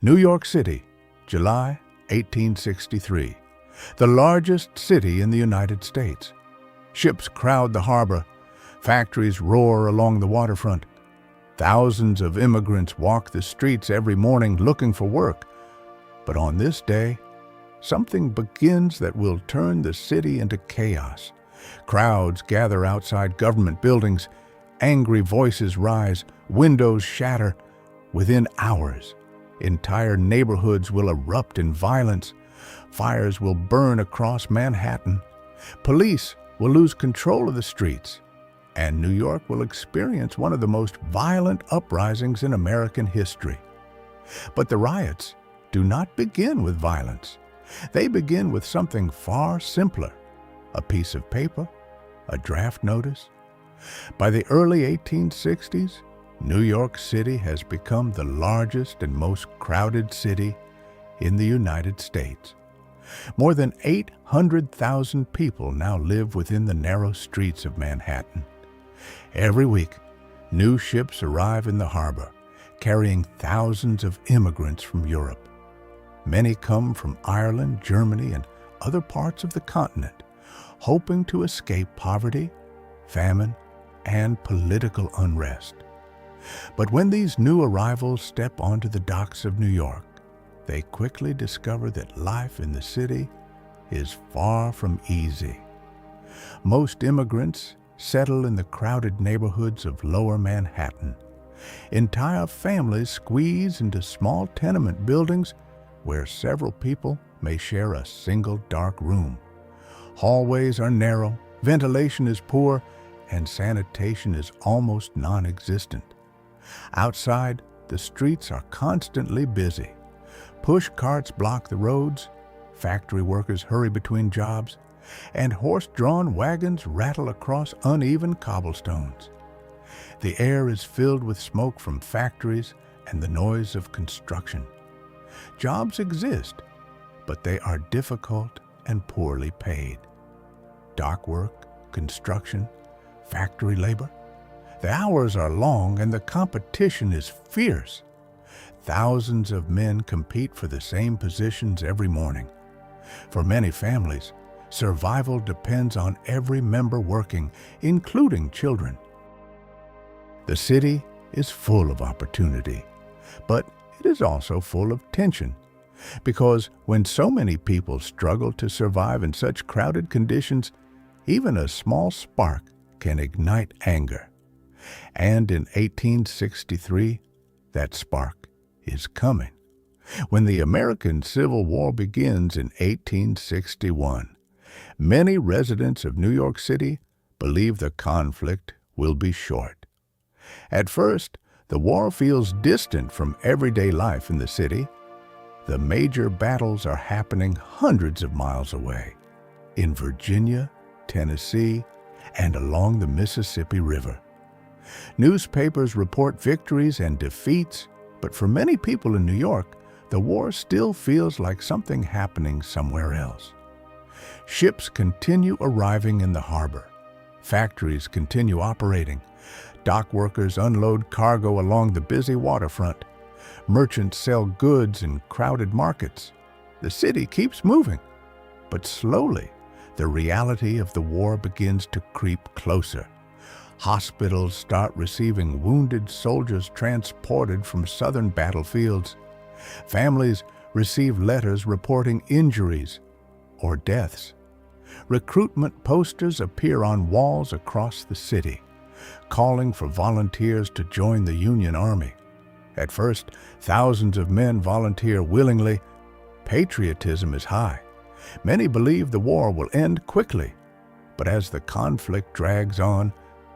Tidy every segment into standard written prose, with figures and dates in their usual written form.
New York City, July 1863, the largest city in the United States. Ships crowd the harbor, factories roar along the waterfront. Thousands of immigrants walk the streets every morning looking for work. But on this day, something begins that will turn the city into chaos. Crowds gather outside government buildings, angry voices rise, windows shatter. Within hours, entire neighborhoods will erupt in violence. Fires will burn across Manhattan. Police will lose control of the streets. And New York will experience one of the most violent uprisings in American history. But the riots do not begin with violence. They begin with something far simpler: a piece of paper, a draft notice. By the early 1860s, New York City has become the largest and most crowded city in the United States. More than 800,000 people now live within the narrow streets of Manhattan. Every week, new ships arrive in the harbor, carrying thousands of immigrants from Europe. Many come from Ireland, Germany, and other parts of the continent, hoping to escape poverty, famine, and political unrest. But when these new arrivals step onto the docks of New York, they quickly discover that life in the city is far from easy. Most immigrants settle in the crowded neighborhoods of Lower Manhattan. Entire families squeeze into small tenement buildings where several people may share a single dark room. Hallways are narrow, ventilation is poor, and sanitation is almost non-existent. Outside, the streets are constantly busy. Push carts block the roads, factory workers hurry between jobs, and horse-drawn wagons rattle across uneven cobblestones. The air is filled with smoke from factories and the noise of construction. Jobs exist, but they are difficult and poorly paid. Dock work, construction, factory labor. The hours are long and the competition is fierce. Thousands of men compete for the same positions every morning. For many families, survival depends on every member working, including children. The city is full of opportunity, but it is also full of tension, because when so many people struggle to survive in such crowded conditions, even a small spark can ignite anger. And in 1863, that spark is coming. When the American Civil War begins in 1861, many residents of New York City believe the conflict will be short. At first, the war feels distant from everyday life in the city. The major battles are happening hundreds of miles away, in Virginia, Tennessee, and along the Mississippi River. Newspapers report victories and defeats, but for many people in New York, the war still feels like something happening somewhere else. Ships continue arriving in the harbor. Factories continue operating. Dock workers unload cargo along the busy waterfront. Merchants sell goods in crowded markets. The city keeps moving, but slowly, the reality of the war begins to creep closer. Hospitals start receiving wounded soldiers transported from southern battlefields. Families receive letters reporting injuries or deaths. Recruitment posters appear on walls across the city, calling for volunteers to join the Union Army. At first, thousands of men volunteer willingly. Patriotism is high. Many believe the war will end quickly. But as the conflict drags on,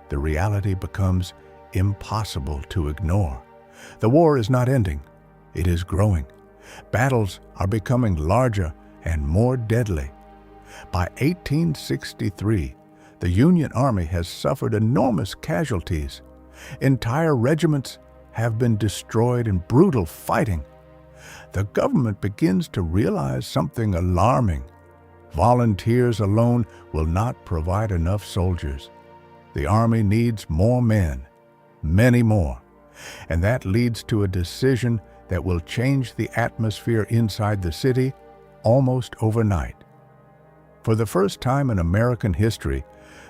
the reality becomes impossible to ignore. The war is not ending. It is growing. Battles are becoming larger and more deadly. By 1863, the Union Army has suffered enormous casualties. Entire regiments have been destroyed in brutal fighting. The government begins to realize something alarming. Volunteers alone will not provide enough soldiers. The Army needs more men, many more. And that leads to a decision that will change the atmosphere inside the city almost overnight. For the first time in American history,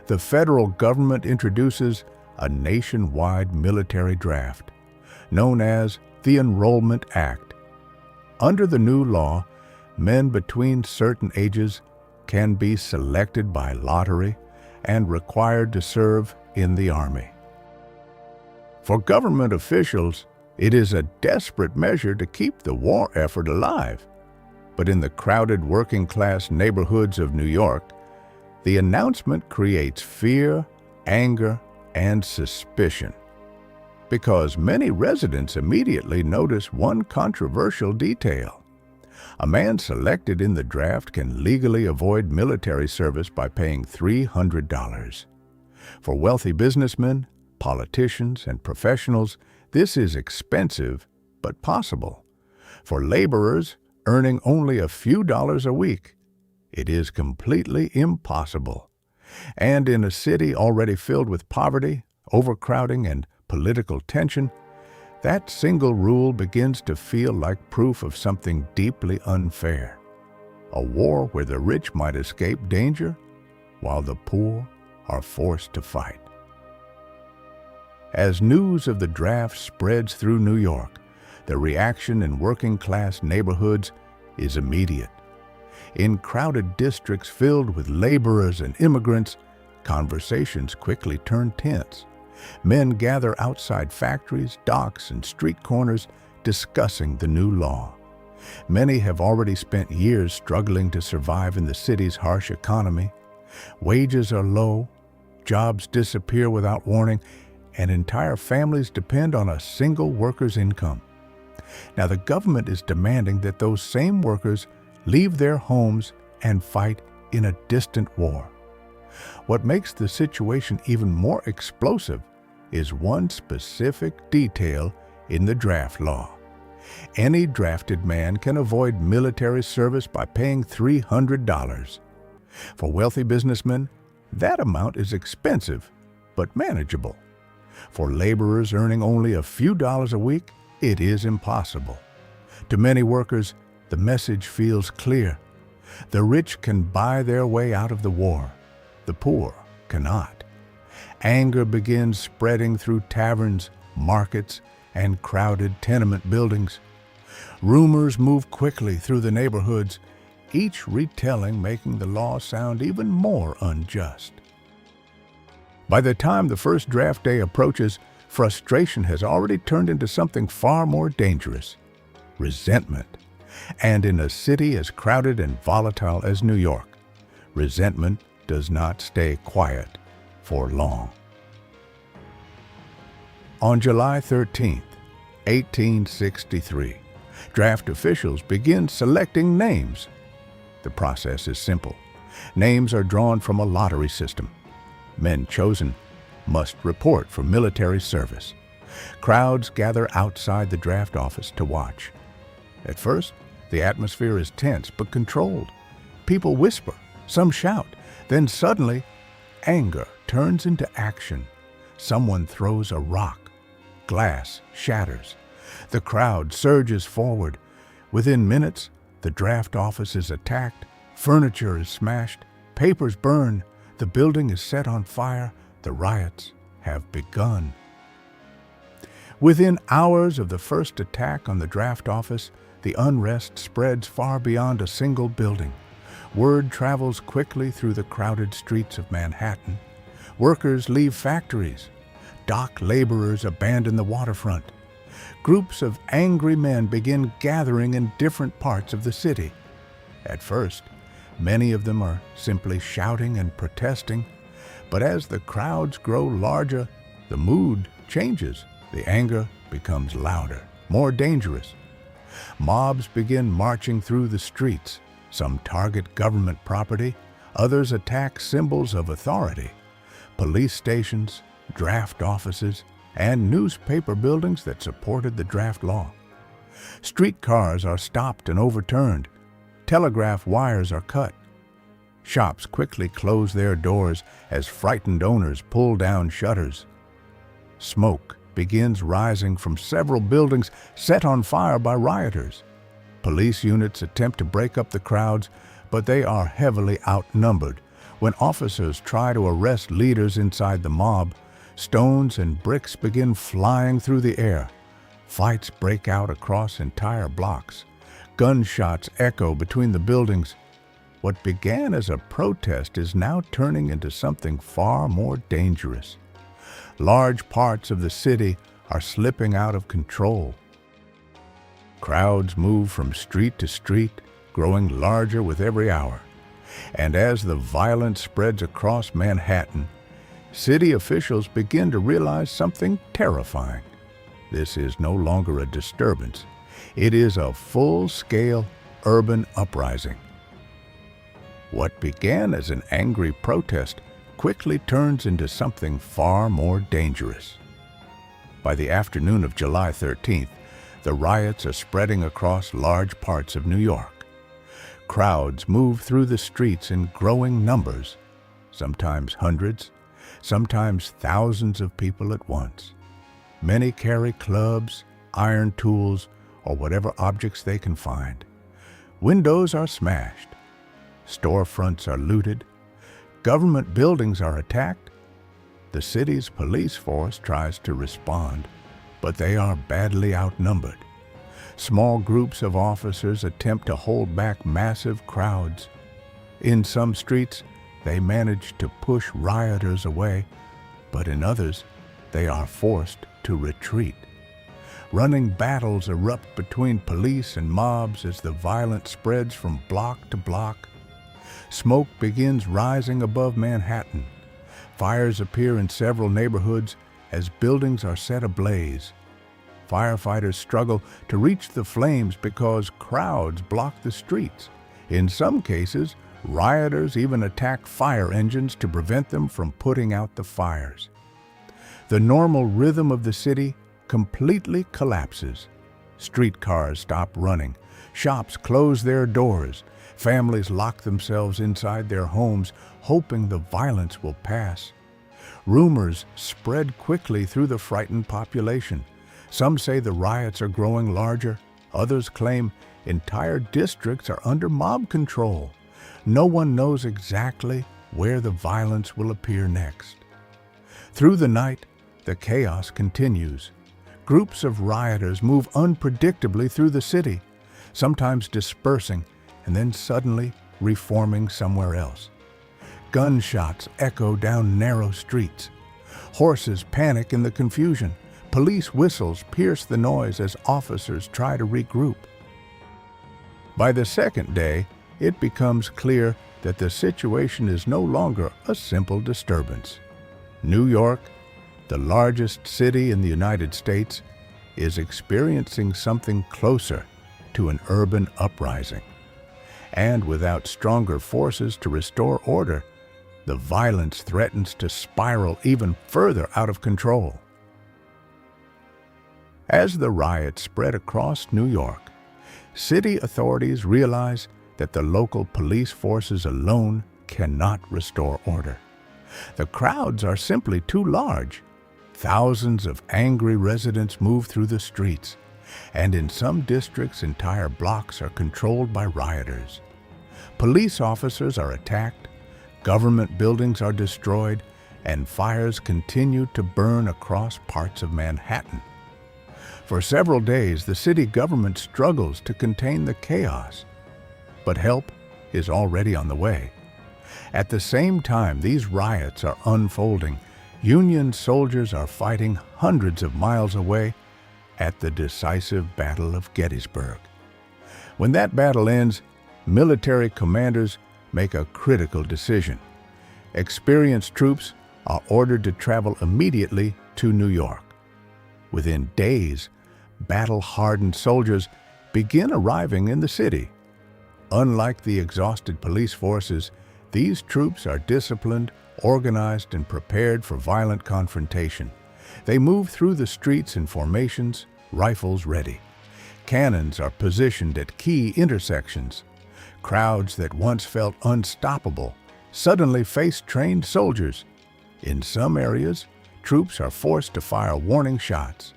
the federal government introduces a nationwide military draft, known as the Enrollment Act. Under the new law, men between certain ages can be selected by lottery and required to serve in the Army. For government officials, it is a desperate measure to keep the war effort alive. But in the crowded working-class neighborhoods of New York, the announcement creates fear, anger, and suspicion, because many residents immediately notice one controversial detail. A man selected in the draft can legally avoid military service by paying $300. For wealthy businessmen, politicians, and professionals, this is expensive but possible. For laborers earning only a few dollars a week, it is completely impossible. And in a city already filled with poverty, overcrowding, and political tension, that single rule begins to feel like proof of something deeply unfair. A war where the rich might escape danger, while the poor are forced to fight. As news of the draft spreads through New York, the reaction in working-class neighborhoods is immediate. In crowded districts filled with laborers and immigrants, conversations quickly turn tense. Men gather outside factories, docks, and street corners discussing the new law. Many have already spent years struggling to survive in the city's harsh economy. Wages are low, jobs disappear without warning, and entire families depend on a single worker's income. Now, the government is demanding that those same workers leave their homes and fight in a distant war. What makes the situation even more explosive is one specific detail in the draft law. Any drafted man can avoid military service by paying $300. For wealthy businessmen, that amount is expensive but manageable. For laborers earning only a few dollars a week, it is impossible. To many workers, the message feels clear. The rich can buy their way out of the war. The poor cannot. Anger begins spreading through taverns, markets, and crowded tenement buildings. Rumors move quickly through the neighborhoods, each retelling making the law sound even more unjust. By the time the first draft day approaches, frustration has already turned into something far more dangerous: resentment. And in a city as crowded and volatile as New York, resentment does not stay quiet for long. On July 13, 1863, draft officials begin selecting names. The process is simple. Names are drawn from a lottery system. Men chosen must report for military service. Crowds gather outside the draft office to watch. At first, the atmosphere is tense but controlled. People whisper, some shout. Then suddenly, anger turns into action. Someone throws a rock. Glass shatters. The crowd surges forward. Within minutes, the draft office is attacked. Furniture is smashed. Papers burn. The building is set on fire. The riots have begun. Within hours of the first attack on the draft office, the unrest spreads far beyond a single building. Word travels quickly through the crowded streets of Manhattan. Workers leave factories. Dock laborers abandon the waterfront. Groups of angry men begin gathering in different parts of the city. At first, many of them are simply shouting and protesting, but as the crowds grow larger, the mood changes. The anger becomes louder, more dangerous. Mobs begin marching through the streets. Some target government property, others attack symbols of authority. Police stations, draft offices, and newspaper buildings that supported the draft law. Streetcars are stopped and overturned. Telegraph wires are cut. Shops quickly close their doors as frightened owners pull down shutters. Smoke begins rising from several buildings set on fire by rioters. Police units attempt to break up the crowds, but they are heavily outnumbered. When officers try to arrest leaders inside the mob, stones and bricks begin flying through the air. Fights break out across entire blocks. Gunshots echo between the buildings. What began as a protest is now turning into something far more dangerous. Large parts of the city are slipping out of control. Crowds move from street to street, growing larger with every hour. And as the violence spreads across Manhattan, city officials begin to realize something terrifying. This is no longer a disturbance. It is a full-scale urban uprising. What began as an angry protest quickly turns into something far more dangerous. By the afternoon of July 13th, the riots are spreading across large parts of New York. Crowds move through the streets in growing numbers, sometimes hundreds, sometimes thousands of people at once. Many carry clubs, iron tools, or whatever objects they can find. Windows are smashed. Storefronts are looted. Government buildings are attacked. The city's police force tries to respond, but they are badly outnumbered. Small groups of officers attempt to hold back massive crowds. In some streets, they manage to push rioters away, but in others, they are forced to retreat. Running battles erupt between police and mobs as the violence spreads from block to block. Smoke begins rising above Manhattan. Fires appear in several neighborhoods as buildings are set ablaze. Firefighters struggle to reach the flames because crowds block the streets. In some cases, rioters even attack fire engines to prevent them from putting out the fires. The normal rhythm of the city completely collapses. Streetcars stop running. Shops close their doors. Families lock themselves inside their homes, hoping the violence will pass. Rumors spread quickly through the frightened population. Some say the riots are growing larger. Others claim entire districts are under mob control. No one knows exactly where the violence will appear next. Through the night, the chaos continues. Groups of rioters move unpredictably through the city, sometimes dispersing and then suddenly reforming somewhere else. Gunshots echo down narrow streets. Horses panic in the confusion. Police whistles pierce the noise as officers try to regroup. By the second day, it becomes clear that the situation is no longer a simple disturbance. New York, the largest city in the United States, is experiencing something closer to an urban uprising. And without stronger forces to restore order, the violence threatens to spiral even further out of control. As the riots spread across New York, city authorities realize that the local police forces alone cannot restore order. The crowds are simply too large. Thousands of angry residents move through the streets, and in some districts, entire blocks are controlled by rioters. Police officers are attacked, government buildings are destroyed, and fires continue to burn across parts of Manhattan. For several days, the city government struggles to contain the chaos, but help is already on the way. At the same time these riots are unfolding, Union soldiers are fighting hundreds of miles away at the decisive Battle of Gettysburg. When that battle ends, military commanders make a critical decision. Experienced troops are ordered to travel immediately to New York. Within days, battle-hardened soldiers begin arriving in the city. Unlike the exhausted police forces, these troops are disciplined, organized, and prepared for violent confrontation. They move through the streets in formations, rifles ready. Cannons are positioned at key intersections. Crowds that once felt unstoppable suddenly face trained soldiers. In some areas, troops are forced to fire warning shots.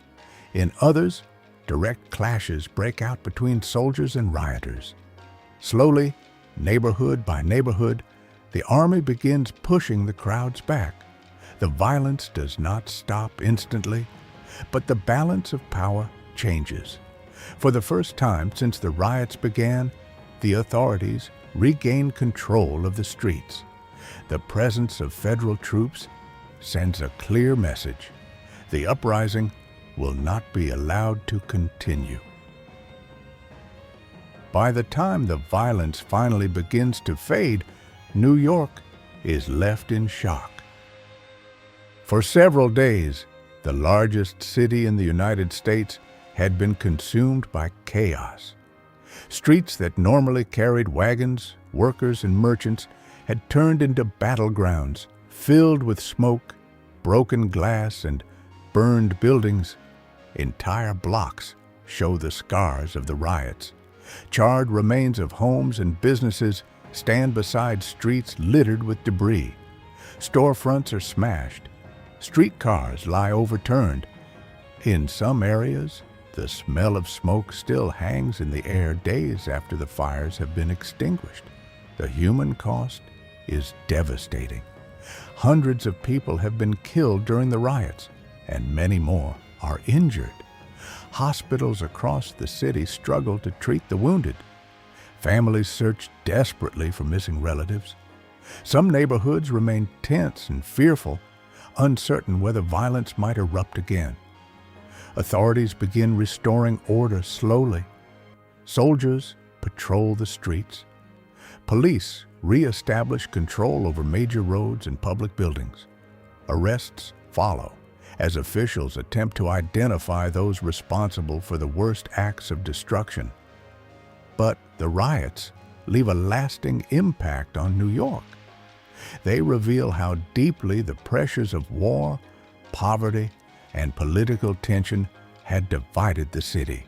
In others, direct clashes break out between soldiers and rioters. Slowly, neighborhood by neighborhood, the army begins pushing the crowds back. The violence does not stop instantly, but the balance of power changes. For the first time since the riots began, the authorities regain control of the streets. The presence of federal troops sends a clear message. The uprising will not be allowed to continue. By the time the violence finally begins to fade, New York is left in shock. For several days, the largest city in the United States had been consumed by chaos. Streets that normally carried wagons, workers, and merchants had turned into battlegrounds filled with smoke, broken glass, and burned buildings. Entire blocks show the scars of the riots. Charred remains of homes and businesses stand beside streets littered with debris. Storefronts are smashed. Streetcars lie overturned. In some areas, the smell of smoke still hangs in the air days after the fires have been extinguished. The human cost is devastating. Hundreds of people have been killed during the riots, and many more are injured. Hospitals across the city struggle to treat the wounded. Families search desperately for missing relatives. Some neighborhoods remain tense and fearful, uncertain whether violence might erupt again. Authorities begin restoring order slowly. Soldiers patrol the streets. Police re-establish control over major roads and public buildings. Arrests follow as officials attempt to identify those responsible for the worst acts of destruction. But the riots leave a lasting impact on New York. They reveal how deeply the pressures of war, poverty, and political tension had divided the city.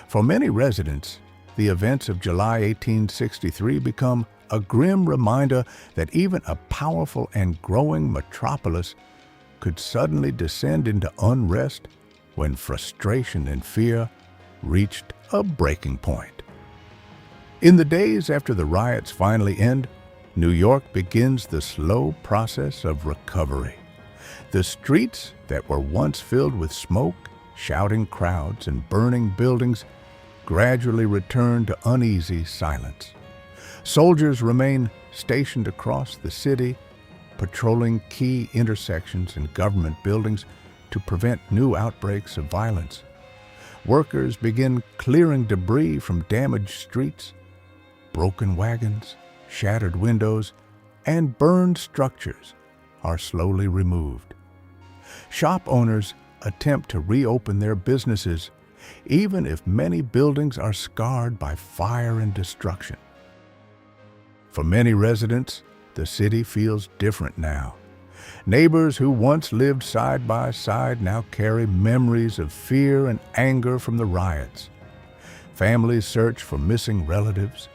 For many residents, the events of July 1863 become a grim reminder that even a powerful and growing metropolis could suddenly descend into unrest when frustration and fear reached a breaking point. In the days after the riots finally end, New York begins the slow process of recovery. The streets that were once filled with smoke, shouting crowds, and burning buildings gradually return to uneasy silence. Soldiers remain stationed across the city, patrolling key intersections and government buildings to prevent new outbreaks of violence. Workers begin clearing debris from damaged streets. Broken wagons, shattered windows, and burned structures are slowly removed. Shop owners attempt to reopen their businesses, even if many buildings are scarred by fire and destruction. For many residents, the city feels different now. Neighbors who once lived side by side now carry memories of fear and anger from the riots. Families search for missing relatives.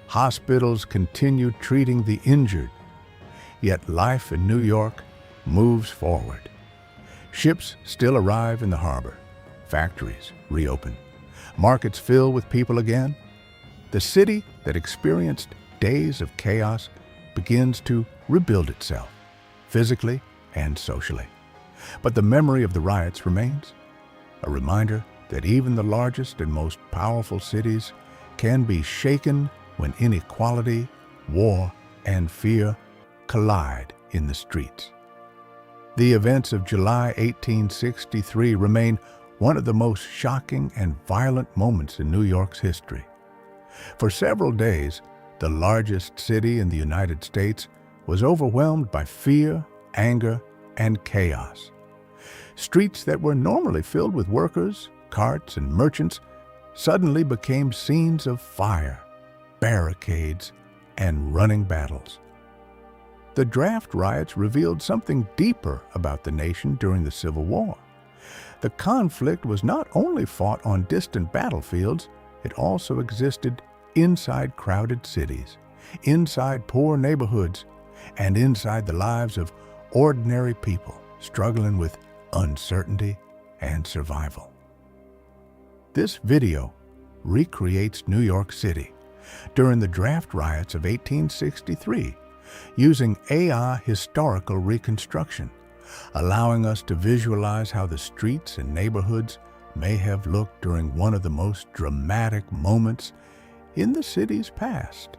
Hospitals continue treating the injured. Yet life in New York moves forward. Ships still arrive in the harbor. Factories reopen. Markets fill with people again. The city that experienced days of chaos begins to rebuild itself, physically and socially. But the memory of the riots remains, a reminder that even the largest and most powerful cities can be shaken when inequality, war, and fear collide in the streets. The events of July 1863 remain one of the most shocking and violent moments in New York's history. For several days, the largest city in the United States was overwhelmed by fear, anger, and chaos. Streets that were normally filled with workers, carts, and merchants suddenly became scenes of fire, barricades, and running battles. The draft riots revealed something deeper about the nation during the Civil War. The conflict was not only fought on distant battlefields, it also existed inside crowded cities, inside poor neighborhoods, and inside the lives of ordinary people struggling with uncertainty and survival. This video recreates New York City during the draft riots of 1863 using AI historical reconstruction, allowing us to visualize how the streets and neighborhoods may have looked during one of the most dramatic moments in the city's past.